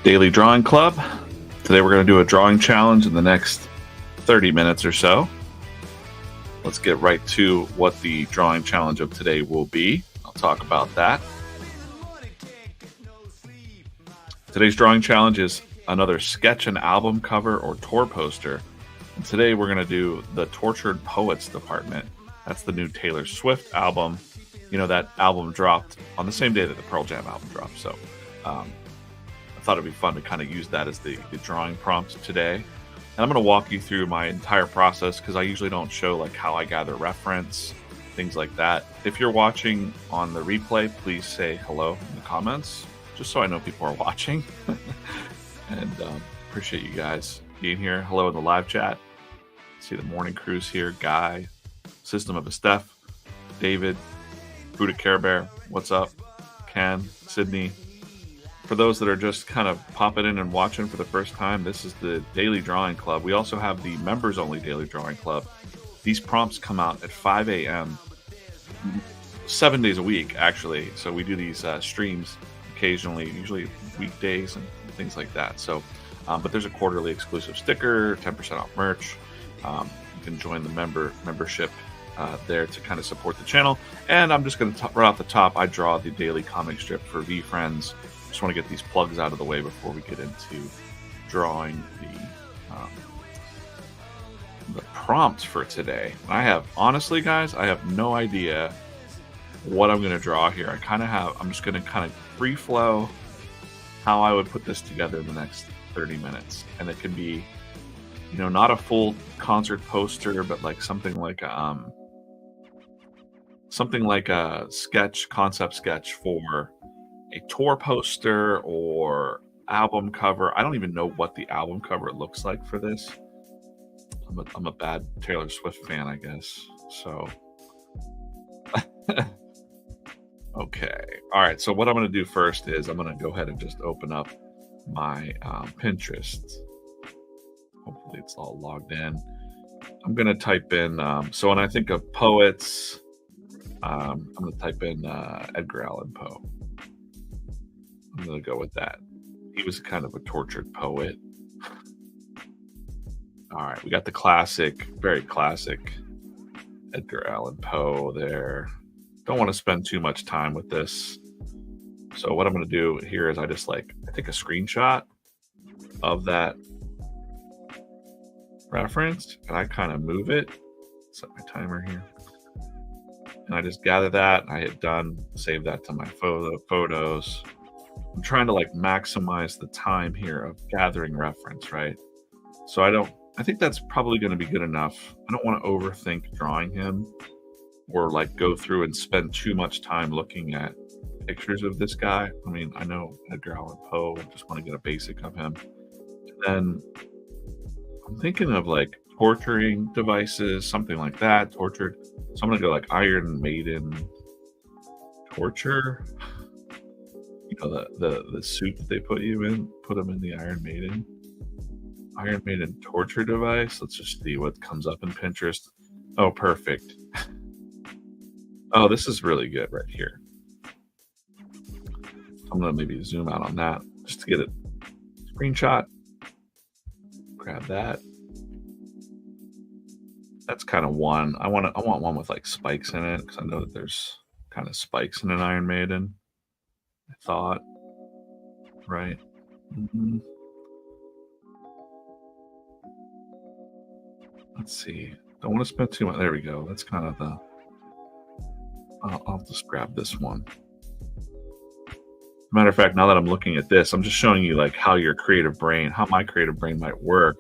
Daily Drawing Club. Today we're going to do a drawing challenge in the next 30 minutes or so. Let's get right to what the drawing challenge of today will be. I'll talk about that. Today's drawing challenge is another sketch and album cover or tour poster. And today we're going to do the Tortured Poets department. That's the new Taylor Swift album. You know, that album dropped on the same day that the Pearl Jam album dropped. So I thought it'd be fun to kind of use that as the drawing prompt today. And I'm going to walk you through my entire process because I usually don't show like how I gather reference, things like that. If you're watching on the replay, please say hello in the comments, just so I know people are watching. And appreciate you guys being here. Hello in the live chat. See the morning crews here. Guy, System of a Steph, David, Buddha Care Bear, what's up? Ken, Sydney. For those that are just kind of popping in and watching for the first time, this is the Daily Drawing Club. We also have the members-only Daily Drawing Club. These prompts come out at 5 a.m. 7 days a week, actually. So we do these streams occasionally, usually weekdays and things like that. So, but there's a quarterly exclusive sticker, 10% off merch. You can join the membership there to kind of support the channel. And I'm just going to right off the top, I draw the daily comic strip for VeeFriends. Just want to get these plugs out of the way before we get into drawing the prompt for today. Honestly, guys, I have no idea what I'm going to draw here. I'm just going to kind of free flow how I would put this together in the next 30 minutes. And it could be, you know, not a full concert poster, but like something like a concept sketch for a tour poster or album cover. I don't even know what the album cover looks like for this. I'm a bad Taylor Swift fan, I guess. So, okay. All right. So what I'm going to do first is I'm going to go ahead and just open up my Pinterest. Hopefully it's all logged in. I'm going to type in, so when I think of poets, I'm going to type in Edgar Allan Poe. I'm going to go with that. He was kind of a tortured poet. All right, we got the classic, very classic Edgar Allan Poe there. Don't want to spend too much time with this. So what I'm going to do here is I take a screenshot of that reference and I kind of move it. Set my timer here. And I just gather that. I hit done, save that to my photos. I'm trying to like maximize the time here of gathering reference, right? So I think that's probably going to be good enough. I don't want to overthink drawing him or like go through and spend too much time looking at pictures of this guy. I mean, I know Edgar Allan Poe, I just want to get a basic of him. And then I'm thinking of like torturing devices, something like that, tortured. So I'm going to go like Iron Maiden torture. You know, the suit that they put them in the Iron Maiden torture device. Let's just see what comes up in Pinterest. Oh, perfect. Oh, this is really good right here. I'm going to maybe zoom out on that just to get a screenshot. Grab that. That's kind of one. I want one with like spikes in it because I know that there's kind of spikes in an Iron Maiden. I thought, right? Mm-hmm. Let's see. Don't want to spend too much. There we go. That's kind of the. I'll just grab this one. Matter of fact, now that I'm looking at this, I'm just showing you like how my creative brain might work,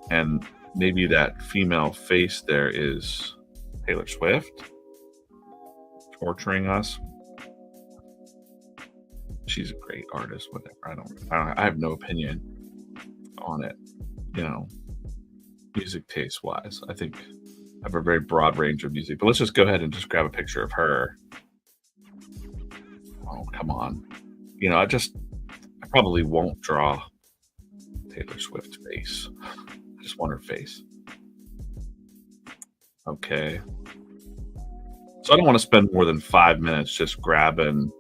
and maybe that female face there is Taylor Swift torturing us. She's a great artist, whatever. I have no opinion on it, you know, music taste wise. I think I have a very broad range of music, but let's just go ahead and just grab a picture of her. Oh, come on. You know, I probably won't draw Taylor Swift's face. I just want her face. Okay. So I don't want to spend more than 5 minutes just grabbing,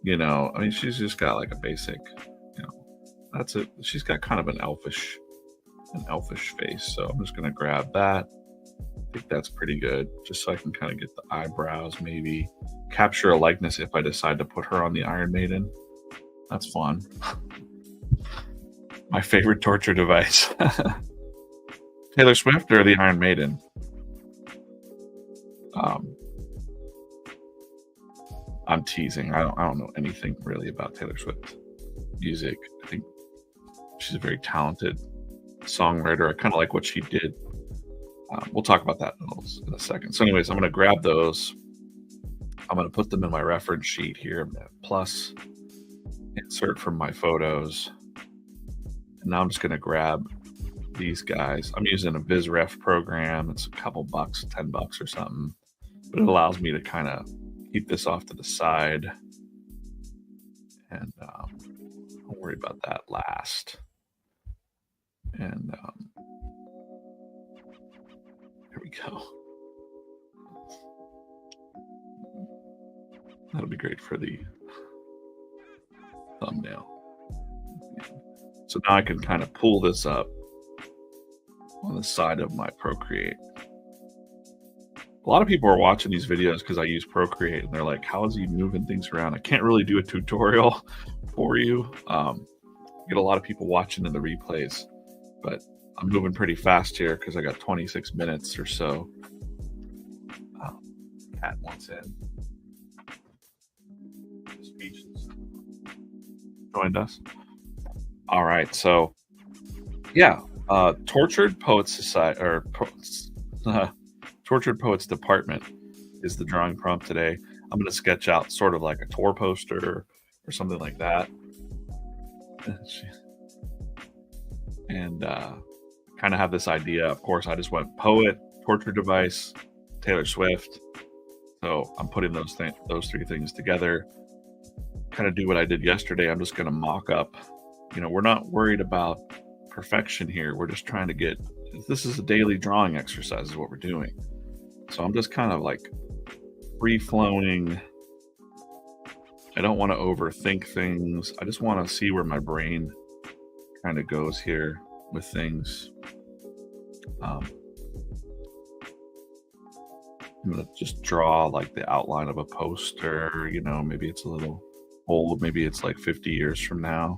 you know, I mean, she's just got like a basic, you know, that's it. She's got kind of an elfish face. So I'm just gonna grab that. I think that's pretty good, just so I can kind of get the eyebrows, maybe capture a likeness if I decide to put her on the Iron Maiden. That's fun. My favorite torture device. Taylor Swift or the Iron Maiden? I'm teasing. I don't know anything really about Taylor Swift music. I think she's a very talented songwriter. I kind of like what she did. We'll talk about that in a second. So anyways, I'm going to grab those. I'm going to put them in my reference sheet here. Plus, insert from my photos. And now I'm just going to grab these guys. I'm using a BizRef program. It's a couple bucks, $10 or something. But it allows me to kind of keep this off to the side. And I'll worry about that last. And here we go. That'll be great for the thumbnail. So now I can kind of pull this up on the side of my Procreate. A lot of people are watching these videos because I use Procreate, and they're like, how is he moving things around? I can't really do a tutorial for you. Get a lot of people watching in the replays, but I'm moving pretty fast here because I got 26 minutes or so. Cat wants in. Speeches joined us. All right, so yeah, Tortured Poets Society or Tortured Poets Department is the drawing prompt today. I'm going to sketch out sort of like a tour poster or something like that, and kind of have this idea. Of course, I just went poet, torture device, Taylor Swift. So I'm putting those three things together. Kind of do what I did yesterday. I'm just going to mock up. We're not worried about perfection here. We're just trying to get. This is a daily drawing exercise, is what we're doing. So I'm just kind of like free-flowing. I don't want to overthink things. I just want to see where my brain kind of goes here with things. I'm going to just draw like the outline of a poster. Maybe it's a little old. Maybe it's like 50 years from now.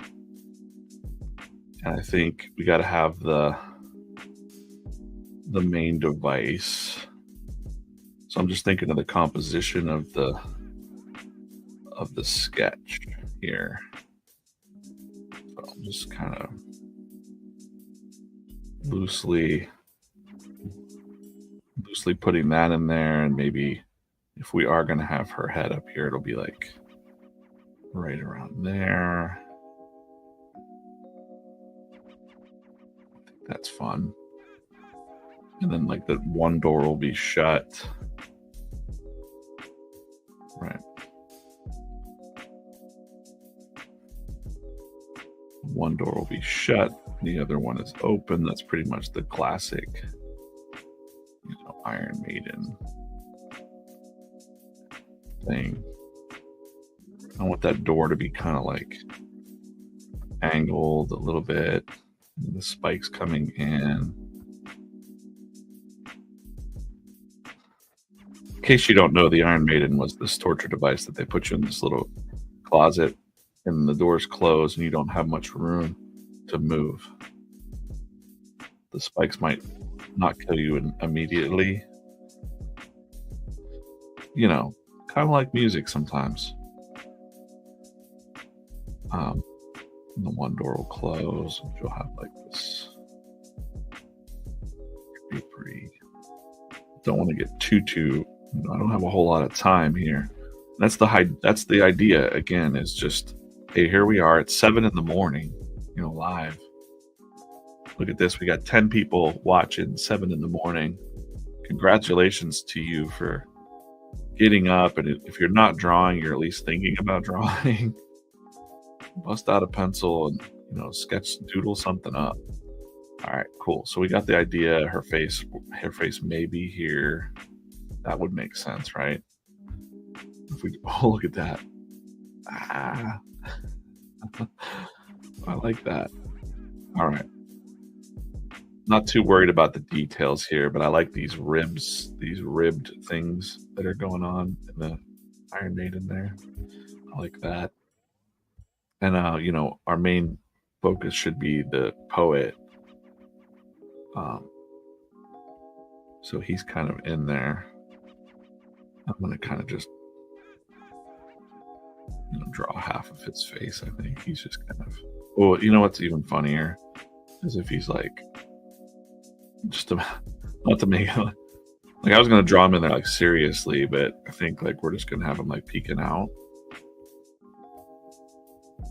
And I think we got to have the main device. So I'm just thinking of the composition of the sketch here. So I'm just kind of loosely putting that in there, and maybe if we are going to have her head up here, it'll be like right around there. I think that's fun. And then like the one door will be shut. Right. One door will be shut. The other one is open. That's pretty much the classic, Iron Maiden thing. I want that door to be kind of like angled a little bit. The spikes coming in. In case you don't know, the Iron Maiden was this torture device that they put you in this little closet, and the doors close, and you don't have much room to move. The spikes might not kill you immediately. Kind of like music sometimes. The one door will close, and you'll have like this. Be pretty. Don't want to get too. I don't have a whole lot of time here. That's the idea. Again, is just, hey, here we are at 7 a.m, live. Look at this. We got 10 people watching 7 a.m. Congratulations to you for getting up. And if you're not drawing, you're at least thinking about drawing. Bust out a pencil and, sketch, doodle something up. All right, cool. So we got the idea. Her face may be here. That would make sense, right? If we look at that. I like that. All right. Not too worried about the details here, but I like these ribs, these ribbed things that are going on in the Iron Maiden there. I like that. And our main focus should be the poet. Um, so he's kind of in there. I'm gonna kind of just draw half of his face. I think he's just kind of. Oh, you know what's even funnier is if he's like, just to, not to make it like I was gonna draw him in there like seriously, but I think like we're just gonna have him like peeking out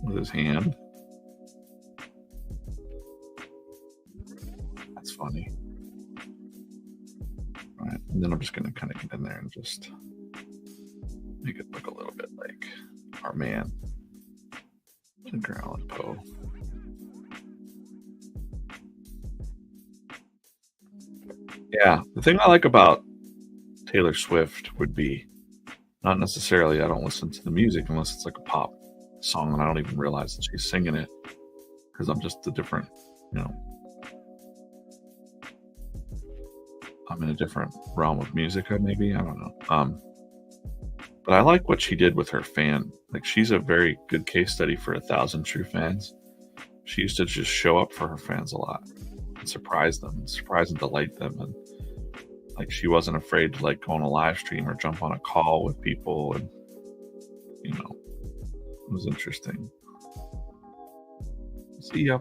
with his hand. That's funny. All right, and then I'm just gonna kind of get in there and just make it look a little bit like our man, Edgar Allan Poe. Yeah, the thing I like about Taylor Swift would be not necessarily I don't listen to the music unless it's like a pop song and I don't even realize that she's singing it because I'm just I'm in a different realm of music maybe. I don't know. But I like what she did with her fan. Like she's a very good case study for 1,000 True Fans. She used to just show up for her fans a lot and surprise and delight them. And like she wasn't afraid to like go on a live stream or jump on a call with people, and it was interesting. See ya.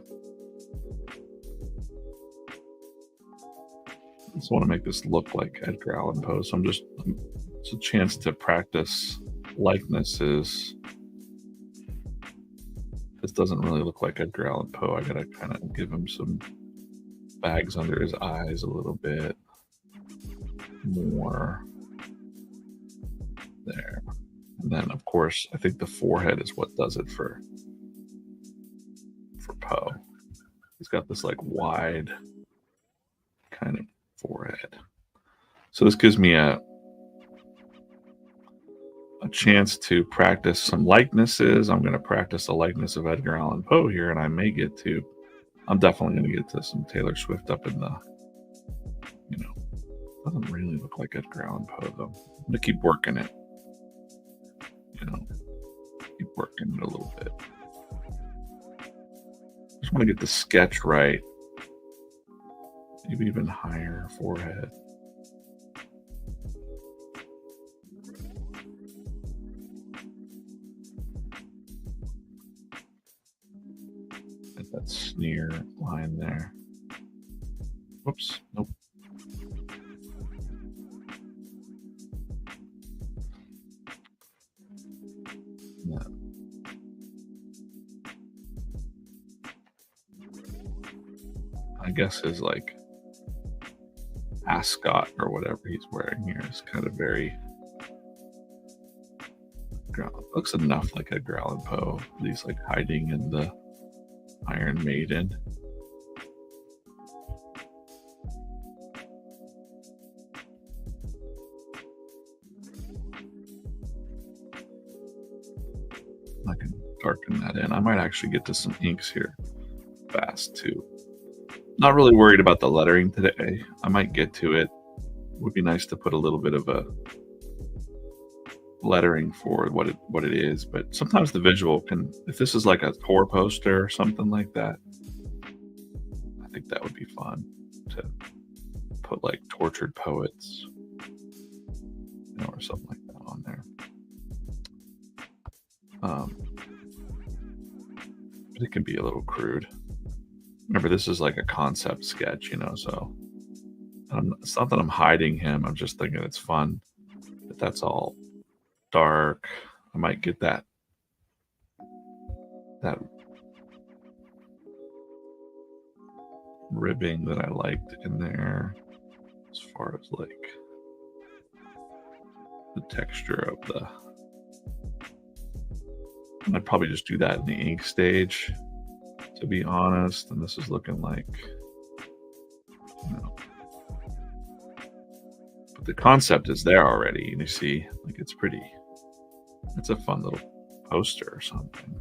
I just want to make this look like Edgar Allan Poe, so it's a chance to practice likenesses. This doesn't really look like Edgar Allan Poe. I gotta kind of give him some bags under his eyes a little bit more there. And then of course I think the forehead is what does it for Poe. He's got this like wide kind of forehead. So this gives me a chance to practice some likenesses. I'm going to practice a likeness of Edgar Allan Poe here, and I'm definitely going to get to some Taylor Swift up in the, doesn't really look like Edgar Allan Poe though. I'm going to keep working it, keep working it a little bit. Just want to get the sketch right. Maybe even higher forehead. Get that sneer line there. Whoops, nope. Yeah. I guess his like ascot or whatever he's wearing here is kind of very looks enough like Edgar Allan Poe. He's like hiding in the Iron Maiden. I can darken that in. I might actually get to some inks here fast too. Not really worried about the lettering today. I might get to it. Would be nice to put a little bit of a lettering for what it is, but sometimes the visual can, if this is like a tour poster or something like that, I think that would be fun to put like Tortured Poets, or something like that on there. But it can be a little crude. Remember, this is like a concept sketch, so it's not that I'm hiding him. I'm just thinking it's fun that that's all dark. I might get that ribbing that I liked in there as far as like the texture of the. I'd probably just do that in the ink stage, to be honest. And this is looking like, but the concept is there already. And you see, like, it's a fun little poster or something.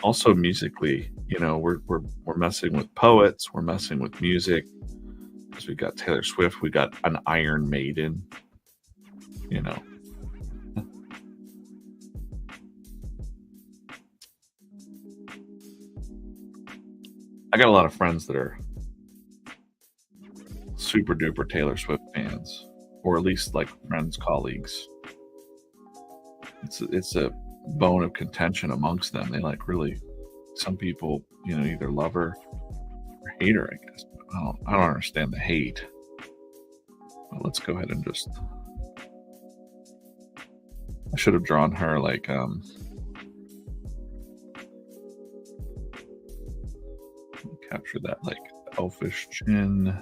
Also musically, we're messing with poets, we're messing with music. Because we got Taylor Swift, we got an Iron Maiden, you know. I got a lot of friends that are super duper Taylor Swift fans, or at least like friends, colleagues. It's a bone of contention amongst them. They like really, some people, either love her or hate her. I guess I don't understand the hate. But let's go ahead and just. I should have drawn her like capture that like elfish chin.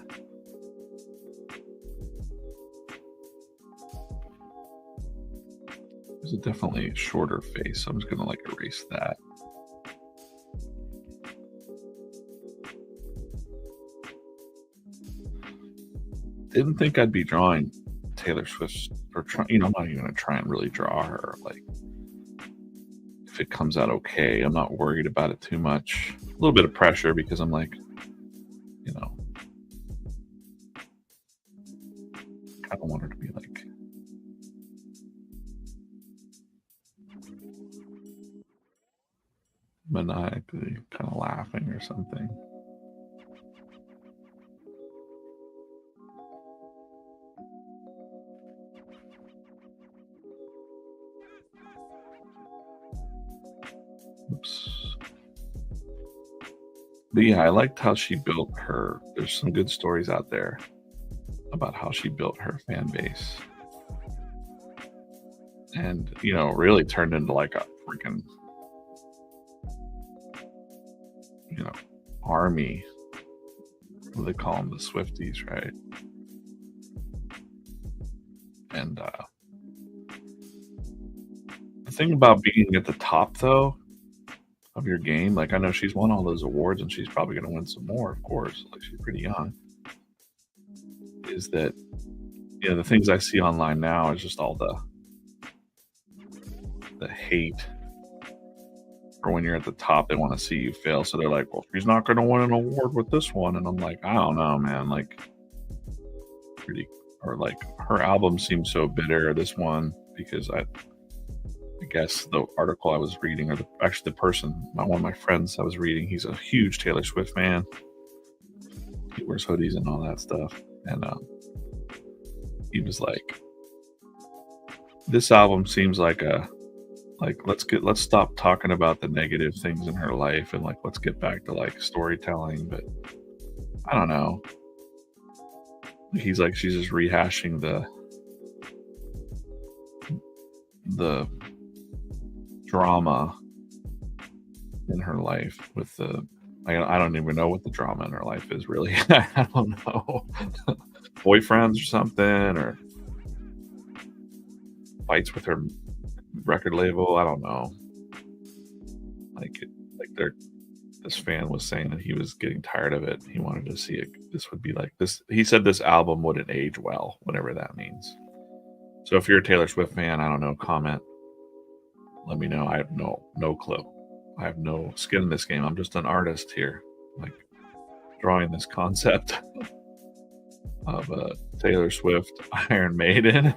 There's definitely a shorter face, so I'm just gonna like erase that. Didn't think I'd be drawing Taylor Swift or I'm not even gonna try and really draw her. Like, if it comes out okay, I'm not worried about it too much. A little bit of pressure because I'm like, I don't want her to be like maniacally kind of laughing or something. Oops. But yeah, I liked how she built her. There's some good stories out there about how she built her fan base. And, really turned into like a freaking, army. What do they call them? The Swifties, right? And the thing about being at the top, though, of your game, like I know she's won all those awards and she's probably going to win some more, of course. Like she's pretty young. Is that, the things I see online now is just all the hate. Or when you're at the top, they want to see you fail. So they're like, well, she's not going to win an award with this one. And I'm like, I don't know, man. Like, or like her album seems so bitter. This one, because I guess the article I was reading, or actually the person, one of my friends I was reading, he's a huge Taylor Swift fan. He wears hoodies and all that stuff. And he was like, this album seems like let's stop talking about the negative things in her life and like let's get back to like storytelling. But I don't know. He's like, she's just rehashing the drama in her life with I don't even know what the drama in her life is really. I don't know. Boyfriends or something, or fights with her record label. I don't know. This fan was saying that he was getting tired of it. He wanted to see it. This would be like this. He said this album wouldn't age well, whatever that means. So if you're a Taylor Swift fan, I don't know, comment. Let me know. I have no clue. I have no skin in this game. I'm just an artist here, like drawing this concept of Taylor Swift, Iron Maiden.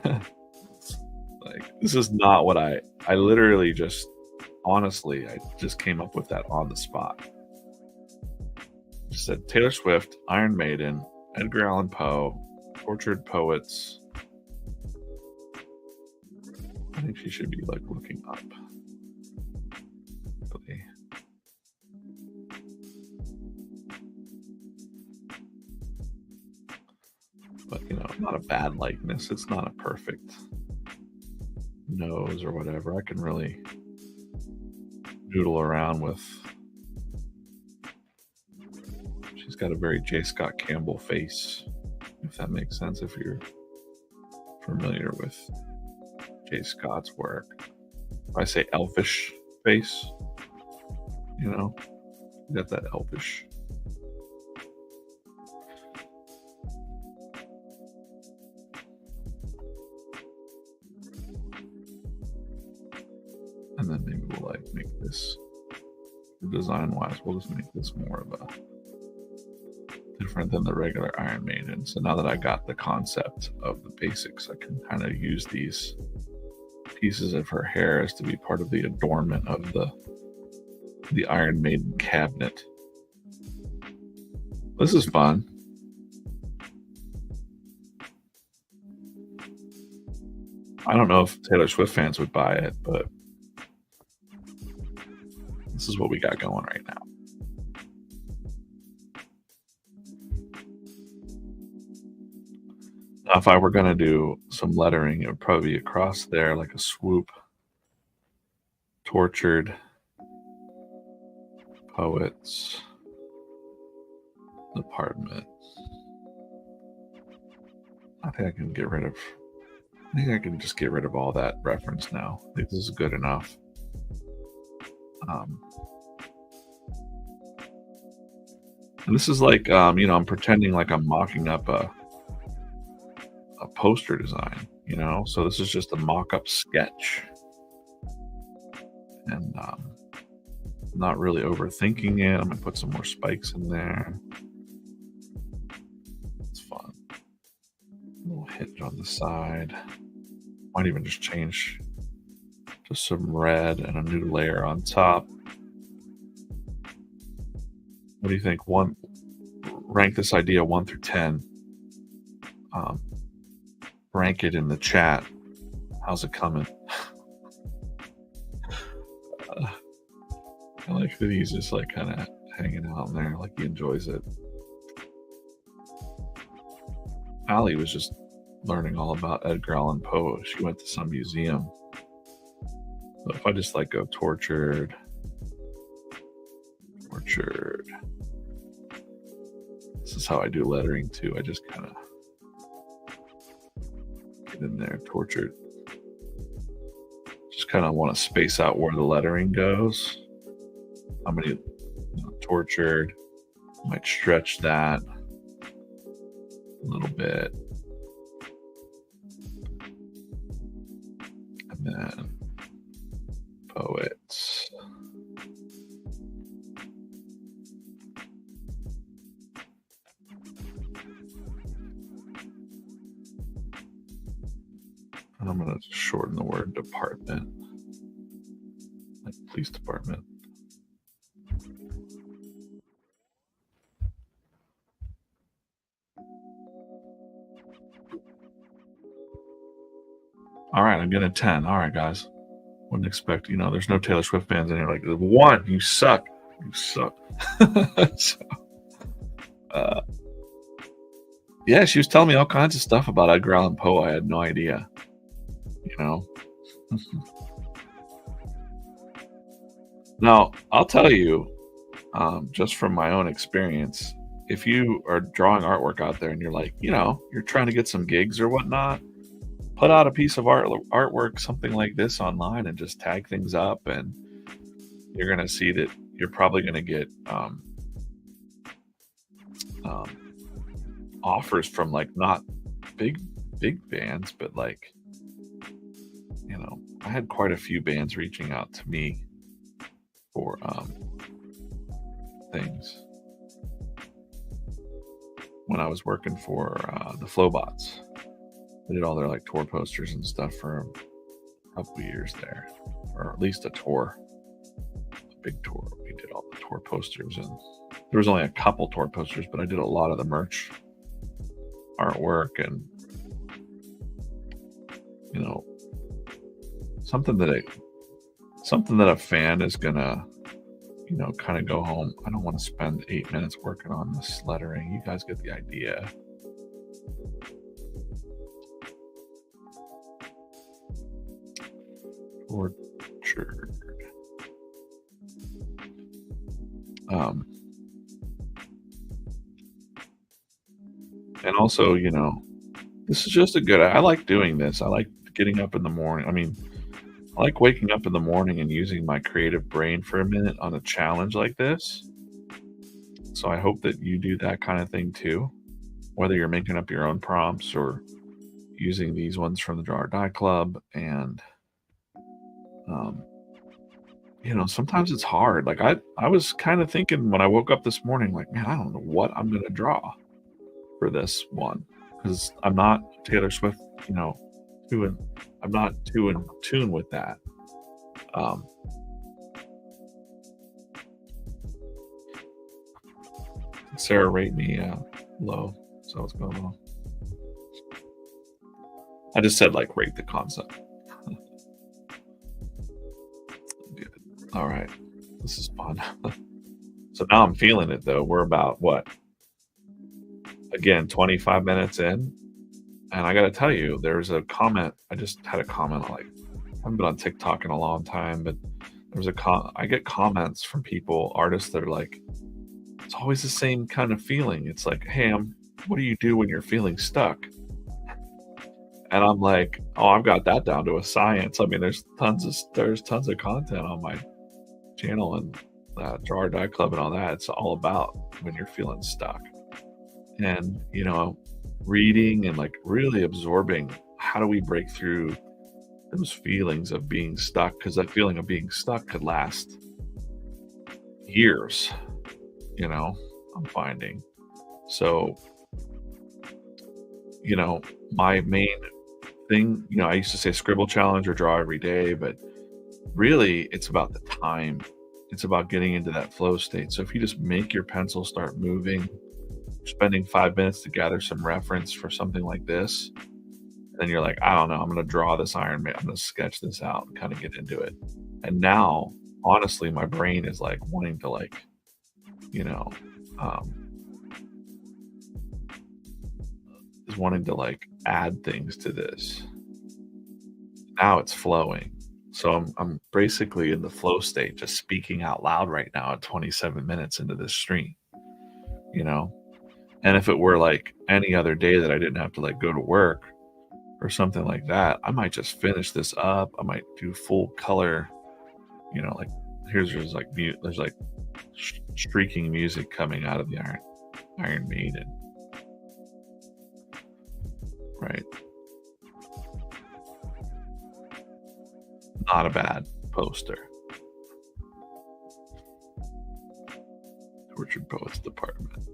Like, this is not what I literally just, honestly, I just came up with that on the spot. Just said Taylor Swift, Iron Maiden, Edgar Allan Poe, Tortured Poets. I think she should be like looking up. But not a bad likeness. It's not a perfect nose or whatever. I can really doodle around with. She's got a very J. Scott Campbell face, if that makes sense, if you're familiar with J. Scott's work. If I say elfish face, you got that elfish. And then maybe we'll like make this design-wise, we'll just make this more of a different than the regular Iron Maiden. So now that I got the concept of the basics, I can kind of use these pieces of her hair as to be part of the adornment of the Iron Maiden cabinet. This is fun. I don't know if Taylor Swift fans would buy it, but this is what we got going right now. Now, if I were going to do some lettering, it would probably be across there, like a swoop. Tortured Poets Department. I think I can get rid of. I think I can just get rid of all that reference now. I think this is good enough. And this is like, I'm pretending like I'm mocking up a poster design, so this is just a mock-up sketch, and not really overthinking it. I'm gonna put some more spikes in there. It's fun. A little hinge on the side. Might even just change to some red and a new layer on top. What do you think? Rank this idea 1 through 10. Rank it in the chat. How's it coming? I like that he's just like kind of hanging out in there, like he enjoys it. Allie was just learning all about Edgar Allan Poe. She went to some museum. So if I just like go tortured. This is how I do lettering too. I just kind of get in there, tortured. Just kind of want to space out where the lettering goes. How many tortured? Might stretch that a little bit. And then poets. And I'm going to shorten the word department, like police department. All right, I'm getting a 10. All right, guys. Wouldn't expect, there's no Taylor Swift fans in here. Like, 1, you suck. You suck. So, yeah, she was telling me all kinds of stuff about Edgar Allan Poe. I had no idea. Now, I'll tell you, just from my own experience, if you are drawing artwork out there and you're like, you're trying to get some gigs or whatnot, put out a piece of artwork, something like this online, and just tag things up, and you're going to see that you're probably going to get offers from like not big bands, but like, I had quite a few bands reaching out to me for things when I was working for the Flowbots. I did all their like tour posters and stuff for a couple years there, or at least a tour, a big tour. We did all the tour posters, and there was only a couple tour posters, but I did a lot of the merch artwork, and something that a fan is gonna kind of go home. I don't want to spend 8 minutes working on this lettering. You guys get the idea. Tortured. And also, this is just I like doing this. I like getting up in the morning. I like waking up in the morning and using my creative brain for a minute on a challenge like this. So I hope that you do that kind of thing too, whether you're making up your own prompts or using these ones from the Draw or Die Club, and sometimes it's hard. Like I was kind of thinking when I woke up this morning, like, man, I don't know what I'm gonna draw for this one because I'm not Taylor Swift, you know, too in, I'm not too in tune with that. Um, Sarah rate me low, so what's going on? I just said like rate the concept. Good. All right, this is fun. So now I'm feeling it though. We're about what? Again, 25 minutes in, and I got to tell you, there's a comment. I just had a comment on like I haven't been on TikTok in a long time, but there's I get comments from people, artists that are like, it's always the same kind of feeling. It's like, hey, what do you do when you're feeling stuck? And I'm like, oh, I've got that down to a science. I mean, there's tons of content on my channel and Drawer Die Club and all that. It's all about when you're feeling stuck, and reading and like really absorbing how do we break through those feelings of being stuck, because that feeling of being stuck could last years. I'm finding. So, my main thing, I used to say scribble challenge or draw every day, but really it's about the time. It's about getting into that flow state. So if you just make your pencil start moving, spending 5 minutes to gather some reference for something like this, then you're like, I don't know, I'm going to draw this Iron Man. I'm going to sketch this out and kind of get into it. And now, honestly, my brain is like wanting to is wanting to like add things to this. Now it's flowing. So I'm basically in the flow state, just speaking out loud right now at 27 minutes into this stream, And if it were like any other day that I didn't have to like go to work or something like that, I might just finish this up. I might do full color, like there's like streaking music coming out of the Iron Maiden. Right. Not a bad poster. Tortured Poets Department.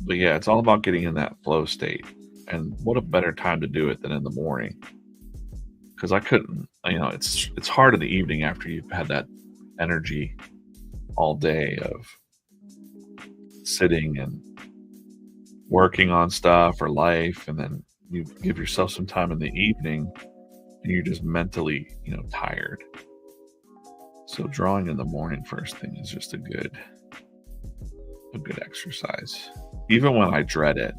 But yeah, it's all about getting in that flow state. And what a better time to do it than in the morning. Because I couldn't, it's hard in the evening after you've had that energy all day of sitting and working on stuff or life, and then you give yourself some time in the evening and you're just mentally tired. So drawing in the morning first thing is just a good exercise, even when I dread it,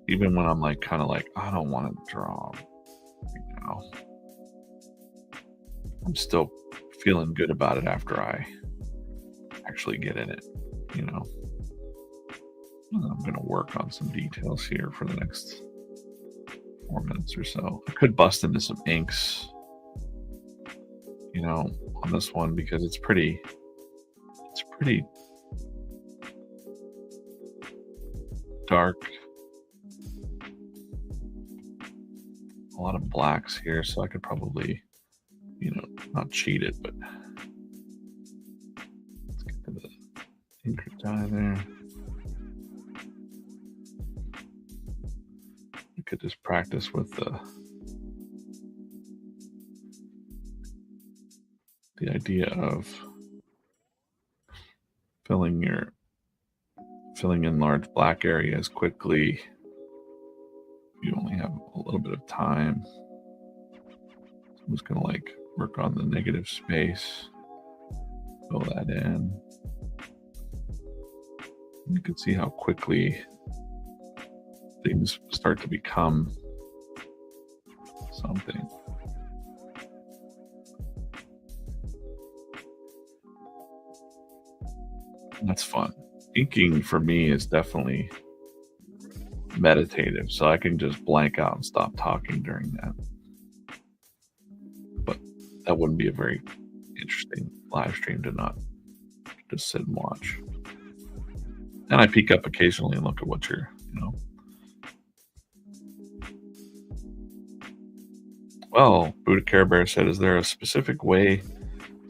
even when I'm like kind of like I don't want to draw right now. I'm still feeling good about it after I actually get in it. I'm going to work on some details here for the next 4 minutes or so. I could bust into some inks, on this one because it's pretty dark. A lot of blacks here, so I could probably, not cheat it, but let's get to the ink dye there. You could just practice with the idea of filling in large black areas quickly. You only have a little bit of time. I'm just gonna like work on the negative space, fill that in. You can see how quickly things start to become something. And that's fun. Inking for me is definitely meditative, so I can just blank out and stop talking during that. But that wouldn't be a very interesting live stream to not just sit and watch. And I peek up occasionally and look at what you're, Well, Buddha Care Bear said, is there a specific way to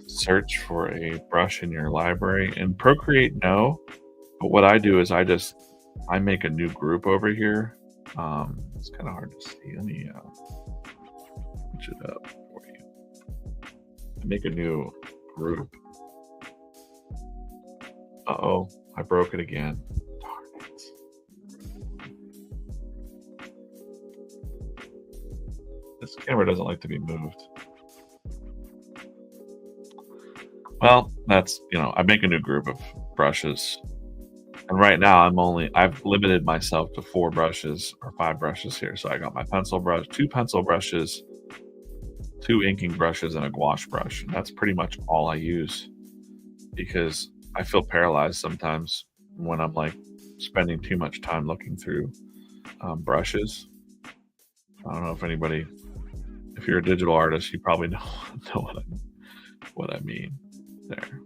search for a brush in your library? In Procreate, no. But what I do is I make a new group over here. It's kind of hard to see. Let me switch it up for you. I make a new group. Uh-oh, I broke it again. Darn it. This camera doesn't like to be moved. Well, that's, I make a new group of brushes. And right now I've limited myself to 4 brushes or 5 brushes here. So I got my pencil brush, 2 pencil brushes, 2 inking brushes, and a gouache brush. And that's pretty much all I use because I feel paralyzed sometimes when I'm like spending too much time looking through brushes. I don't know if you're a digital artist, you probably know what I mean there.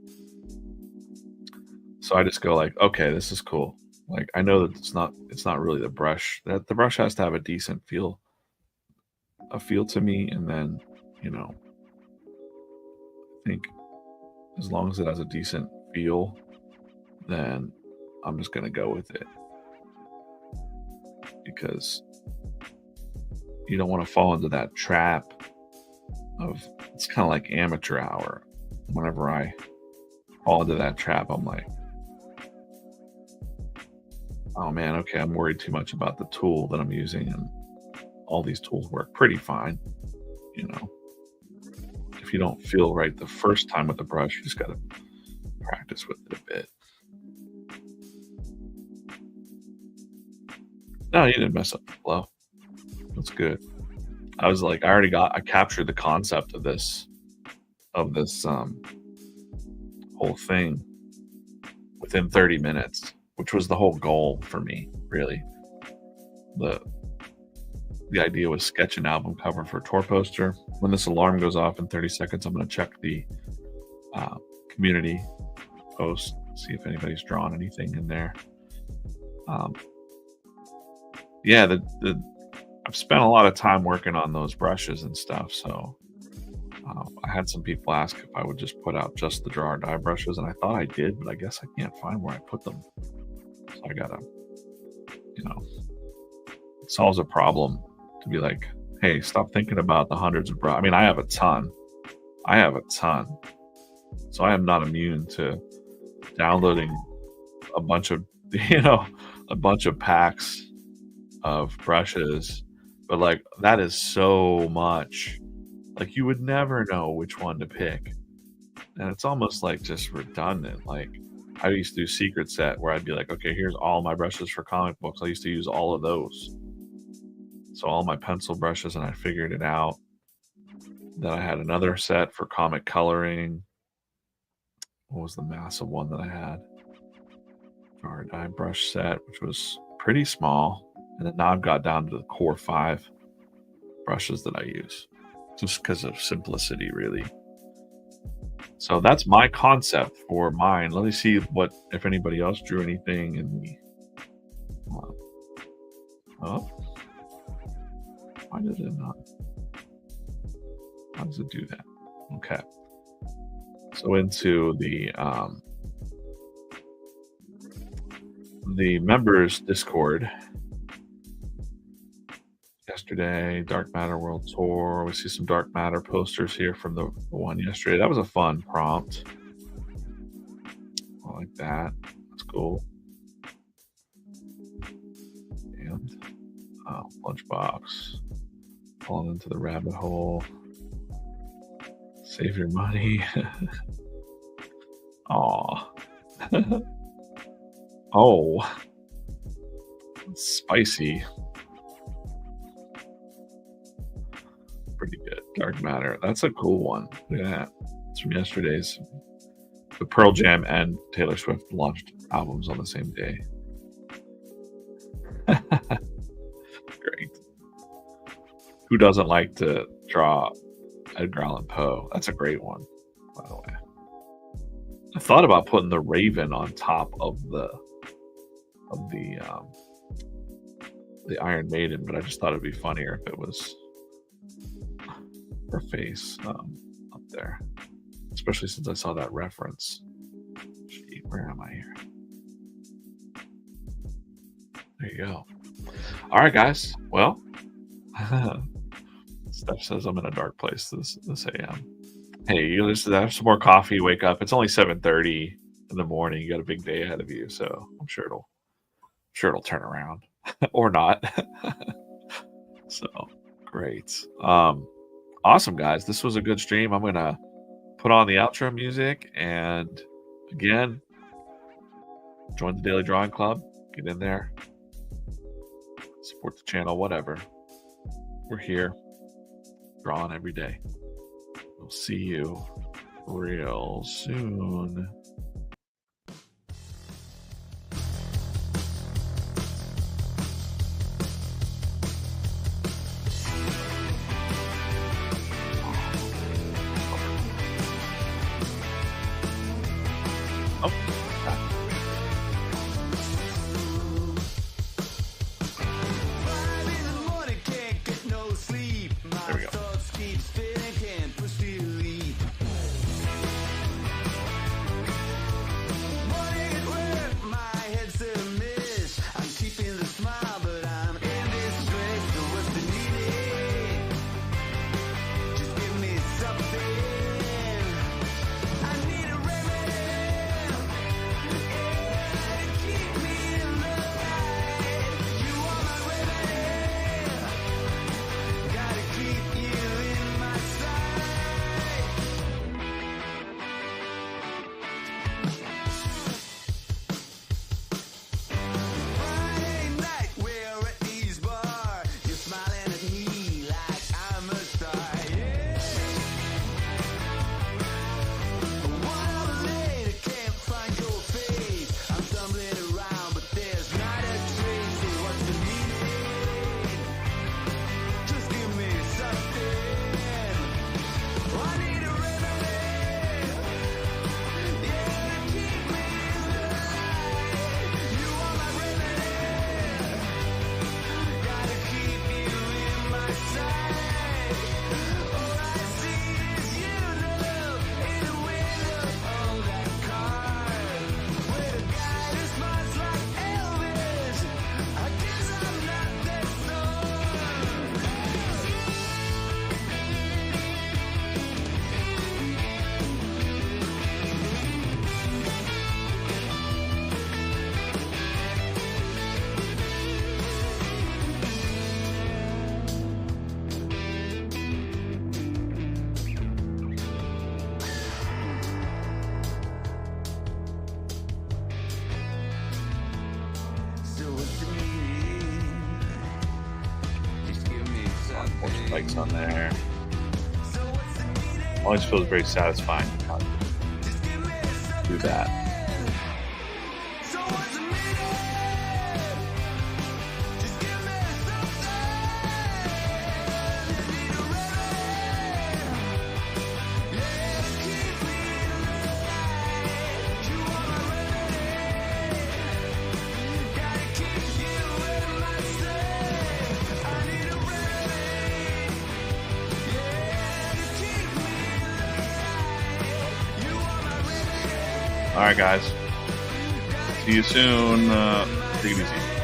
So I just go like, okay, this is cool. Like I know that it's not really the brush. That the brush has to have a decent feel to me, and then, I think as long as it has a decent feel, then I'm just gonna go with it. Because you don't want to fall into that trap of, it's kind of like amateur hour. Whenever I fall into that trap, I'm like, oh man, okay, I'm worried too much about the tool that I'm using, and all these tools work pretty fine. If you don't feel right the first time with the brush, you just got to practice with it a bit. No, you didn't mess up the flow. That's good. I captured the concept of this whole thing within 30 minutes, which was the whole goal for me, really. The idea was sketch an album cover for a tour poster. When this alarm goes off in 30 seconds, I'm going to check the community post, see if anybody's drawn anything in there. Yeah, I've spent a lot of time working on those brushes and stuff, so I had some people ask if I would just put out just the draw or die brushes, and I thought I did, but I guess I can't find where I put them. So I gotta, it solves a problem to be like, hey, stop thinking about the hundreds of brushes. I mean, I have a ton. So I am not immune to downloading a bunch of, a bunch of packs of brushes, but like that is so much. Like you would never know which one to pick, and it's almost like just redundant. Like I used to do Secret Set where I'd be like, okay, here's all my brushes for comic books. I used to use all of those, so all my pencil brushes, and I figured it out. Then I had another set for comic coloring. What was the massive one that I had? Draw or die brush set, which was pretty small. And then now I've got down to the core 5 brushes that I use, just because of simplicity, really. So that's my concept for mine. Let me see if anybody else drew anything in the. Oh, why did it not? How does it do that? Okay. So into the members Discord. Yesterday, Dark Matter World Tour. We see some Dark Matter posters here from the one yesterday. That was a fun prompt. I like that. That's cool. And Lunchbox. Falling into the rabbit hole. Save your money. Aw. Oh. It's spicy. Pretty good. Dark Matter. That's a cool one. Look at that. It's from yesterday's. The Pearl Jam and Taylor Swift launched albums on the same day. Great. Who doesn't like to draw Edgar Allan Poe? That's a great one, by the way. I thought about putting the Raven on top of the Iron Maiden, but I just thought it'd be funnier if it was her face up there, especially since I saw that reference. Gee, where am I here? There you go. All right, guys. Well, Steph says I'm in a dark place this AM. Hey, you just have some more coffee. Wake up. It's only 7:30 in the morning. You got a big day ahead of you, so I'm sure it'll turn around or not. So great. Awesome, guys. This was a good stream. I'm gonna put on the outro music, and again, join the Daily Drawing Club. Get in there, support the channel, whatever. We're here, drawing every day. We'll see you real soon. There we go. More spikes on there. Always feels very satisfying to do that. All right, guys. See you soon. Take it easy.